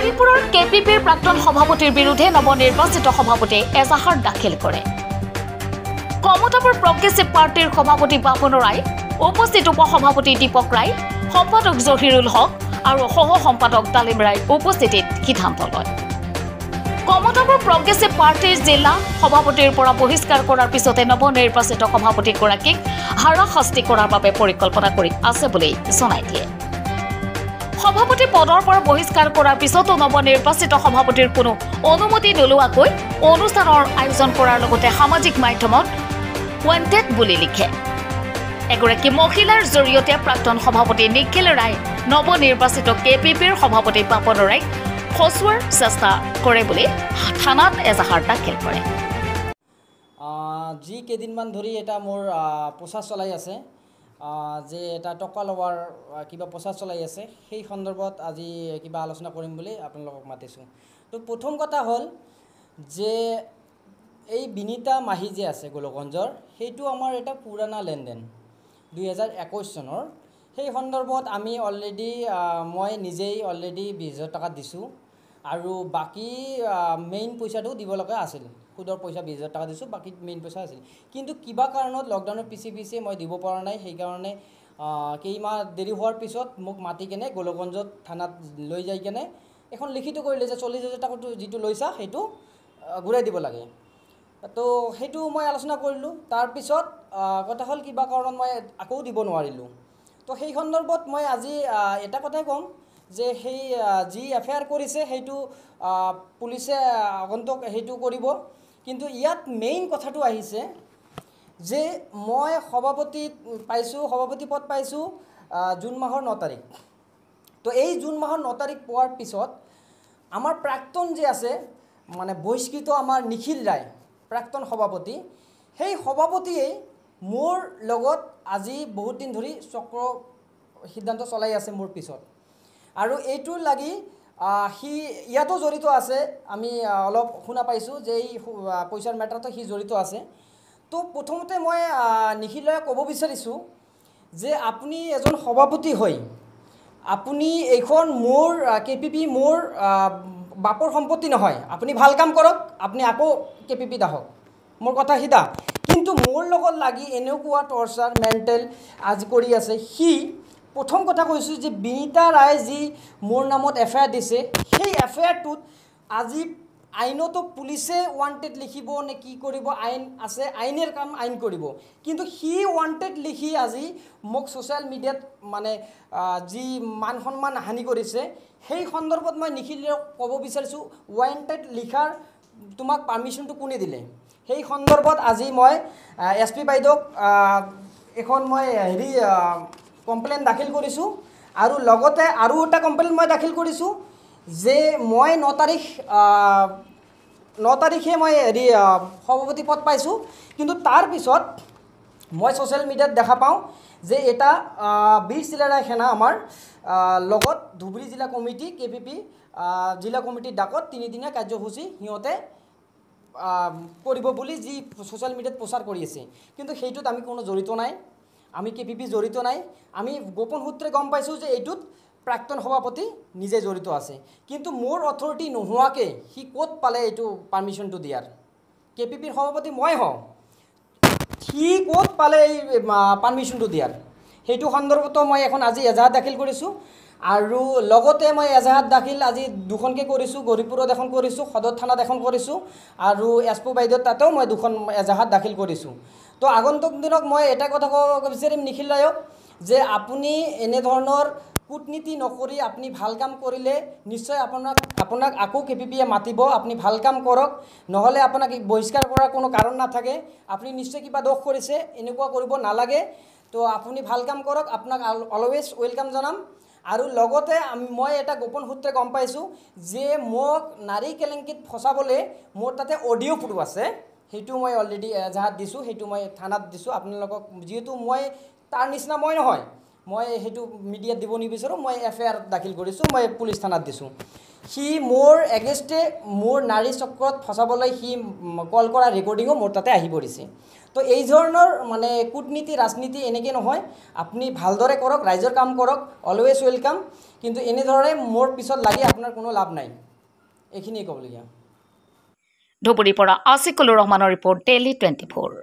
গৌৰীপুৰৰ কেপিপিৰ প্ৰাক্তন সভাপতিৰ বিৰুদ্ধে নৱনিৰ্বাচিত সভাপতিয়ে এজাহাৰ দাখিল কৰে। কমতাপুৰ প্ৰগ্ৰেছিভ পাৰ্টিৰ সভাপতি বাপন ৰায়, উপস্থিত উপসভাপতি দীপক ৰায়, সম্পাদক জহিৰুল হক আৰু সহ সম্পাদক তালিম ৰায় উপস্থিতিত সিদ্ধান্ত লয়। কমতাপুৰ প্ৰগ্ৰেছিভ পাৰ্টিৰ জিলা সভাপতিৰ পৰা বহিষ্কাৰ কৰাৰ পিছতে নৱনিৰ্বাচিত সভাপতিগৰাকীক হাৰাশাস্তি কৰাৰ বাবে পৰিকল্পনা কৰি আছে বুলি জনাই দিয়ে। সভাপতি পদৰ পৰা বহিষ্কাৰ কৰাৰ পিছতো নৱনিৰ্বাচিত সভাপতিৰ কোনো অনুমতি নোলোৱাকৈ অনুষ্ঠানৰ আয়োজন কৰাৰ লগতে সামাজিক মাধ্যমত ৱান্টেড বুলি লিখে। এগৰাকী মহিলাৰ জৰিয়তে প্ৰাক্তন সভাপতি নিখিল ৰায় নৱনিৰ্বাচিত কেপিপিৰ সভাপতি বাপন ৰায়ক ফচুৱাৰ চেষ্টা কৰে বুলি থানাত এজাহাৰ দাখিল কৰে। যি কেইদিনমান ধৰি এটা মোৰ প্ৰচাৰ চলাই আছে যে এটা টকা লোৱাৰ কিবা প্ৰচাৰ চলাই আছে, সেই সন্দৰ্ভত আজি কিবা আলোচনা কৰিম বুলি আপোনালোকক মাতিছোঁ। তো প্ৰথম কথা হ'ল যে এই বিনীতা মাহী যে আছে গোলকগঞ্জৰ, সেইটো আমাৰ এটা পুৰণা লেনদেন 2021 চনৰ। সেই সন্দৰ্ভত আমি অলৰেডি মই নিজেই অলৰেডি 20,000 টকা দিছোঁ আৰু বাকী মেইন পইচাটো দিব লগা আছিল। সুদৰ পইচা 20,000 টকা দিছোঁ, বাকী মেইন পইচা আছিল। কিন্তু কিবা কাৰণত লকডাউনৰ পিছে মই দিব পৰা নাই। সেইকাৰণে কেইমাহ দেৰি হোৱাৰ পিছত মোক মাতি কেনে গোলকগঞ্জত থানাত লৈ যাই কেনে এখন লিখিত কৰিলে যে 40,000 টকাটো যিটো লৈছা সেইটো ঘূৰাই দিব লাগে। তো সেইটো মই আলোচনা কৰিলোঁ। তাৰপিছত কথা হ'ল কিবা কাৰণত মই আকৌ দিব নোৱাৰিলোঁ। তো সেই সন্দৰ্ভত মই আজি এটা কথাই ক'ম যে সেই যি এফআইআৰ কৰিছে সেইটো পুলিচে আগন্তুক সেইটো কৰিব। কিন্তু ইয়াত মেইন কথাটো আহিছে যে মই সভাপতি পদ পাইছোঁ জুন মাহৰ 9 তাৰিখ। তো এই জুন মাহৰ 9 তাৰিখ পোৱাৰ পিছত আমাৰ প্ৰাক্তন যে আছে মানে বহিষ্কৃত আমাৰ নিখিল ৰায় প্ৰাক্তন সভাপতি, সেই সভাপতিয়েই মোৰ লগত আজি বহুত দিন ধৰি চক্ৰ সিদ্ধান্ত চলাই আছে মোৰ পিছত। আৰু এইটোৰ লাগি সি ইয়াতো জড়িত আছে। আমি অলপ শুনা পাইছোঁ যে এই পইচাৰ মেটাৰতো সি জড়িত আছে। তো প্ৰথমতে মই নিখিলক ক'ব বিচাৰিছোঁ যে আপুনি এজন সভাপতি হৈ আপুনি এইখন মোৰ কেপিপি মোৰ বাপৰ সম্পত্তি নহয়। আপুনি ভাল কাম কৰক, আপুনি আকৌ কেপিপিত আহক, মোৰ কথা সিধা। কিন্তু মোৰ লগত লাগি এনেকুৱা টৰ্চাৰ মেণ্টেল আজি কৰি আছে। সি প্ৰথম কথা কৈছোঁ যে বিনীতা ৰায় যি মোৰ নামত এফআইআৰ দিছে, সেই এফআইআৰটোত আজি আইনতো পুলিচে ৱান্টেড লিখিব নে কি কৰিব, আইন আছে, আইনেৰ কাম আইন কৰিব। কিন্তু সি ৱান্টেড লিখি আজি মোক ছ'চিয়েল মিডিয়াত মানে যি মান সন্মান হানি কৰিছে, সেই সন্দৰ্ভত মই নিখিলক ক'ব বিচাৰিছোঁ ৱান্টেড লিখাৰ তোমাক পাৰ্মিশ্যনটো কোনে দিলে। সেই সন্দৰ্ভত আজি মই SP বাইদেউক এখন মই কমপ্লেইন দাখিল কৰিছোঁ। আৰু লগতে আৰু এটা কমপ্লেইন মই দাখিল কৰিছোঁ যে মই 9 তাৰিখে মই সভাপতি পদ পাইছোঁ। কিন্তু তাৰপিছত মই ছ'চিয়েল মিডিয়াত দেখা পাওঁ যে এটা বীৰ চিলাৰায় সেনা আমাৰ লগত ধুবুৰী জিলা কমিটি কেপিপি জিলা কমিটিৰ ডাকত 3দিনীয়া কাৰ্যসূচী সিহঁতে কৰিব বুলি যি ছ'চিয়েল মিডিয়াত প্ৰচাৰ কৰি আছে। কিন্তু সেইটোত আমি কোনো জড়িত নাই, আমি কেপিপি জড়িত নাই। আমি গোপন সূত্ৰে গম পাইছোঁ যে এইটোত প্ৰাক্তন সভাপতি নিজে জড়িত আছে। কিন্তু মোৰ অথৰিটি নোহোৱাকৈ সি ক'ত পালে এইটো পাৰ্মিশ্যনটো দিয়াৰ? কেপিপিৰ সভাপতি মই হওঁ, সি ক'ত পালে এই পাৰ্মিশ্যনটো দিয়াৰ? সেইটো সন্দৰ্ভতো মই এখন আজি এজাহাৰ দাখিল কৰিছোঁ। আৰু লগতে মই এজাহাৰ দাখিল আজি দুখনকৈ কৰিছোঁ। গৌৰীপুৰত এখন কৰিছোঁ, সদৰ থানাত এখন কৰিছোঁ, আৰু SP বাইদেউৰ তাতেও মই দুখন এজাহাৰ দাখিল কৰিছোঁ। তো আগন্তুক দিনক মই এটা কথা ক'ব বিচাৰিম নিখিল ৰায়ক যে আপুনি এনেধৰণৰ কূটনীতি নকৰি আপুনি ভাল কাম কৰিলে নিশ্চয় আপোনাক আকৌ কেপিপিয়ে মাতিব। আপুনি ভাল কাম কৰক, নহ'লে আপোনাক বহিষ্কাৰ কৰাৰ কোনো কাৰণ নাথাকে। আপুনি নিশ্চয় কিবা দোষ কৰিছে, এনেকুৱা কৰিব নালাগে। তো আপুনি ভাল কাম কৰক, আপোনাক অলৱেজ ৱেলকাম জনাম। আৰু লগতে মই এটা গোপন সূত্ৰে গম পাইছোঁ যে মোক নাৰী কেলেংকিত ফচাবলৈ মোৰ তাতে অডিঅ' প্ৰুফ আছে। সেইটো মই অলৰেডি এজাহাত দিছোঁ, সেইটো মই থানাত দিছোঁ আপোনালোকক। যিহেতু মই তাৰ নিচিনা মই নহয়, মই সেইটো মিডিয়াত দিব নিবিচাৰোঁ, মই এফআইআৰ দাখিল কৰিছোঁ, মই পুলিচ থানাত দিছোঁ। সি মোৰ এগেইনষ্টে মোৰ নাৰী চক্ৰত ফচাবলৈ সি কল কৰা ৰেকৰ্ডিঙো মোৰ তাতে আহি পৰিছে। তো এই ধৰণৰ মানে কূটনীতি ৰাজনীতি এনেকৈ নহয়, আপুনি ভালদৰে কৰক, ৰাইজৰ কাম কৰক, অলৱেজ ৱেলকাম। কিন্তু এনেদৰে মোৰ পিছত লাগি আপোনাৰ কোনো লাভ নাই, এইখিনিয়ে ক'বলগীয়া। ধুবুৰীৰ পৰা আছিকুলৰ ৰহমানৰ ৰিপৰ্ট, ডেইলি 24।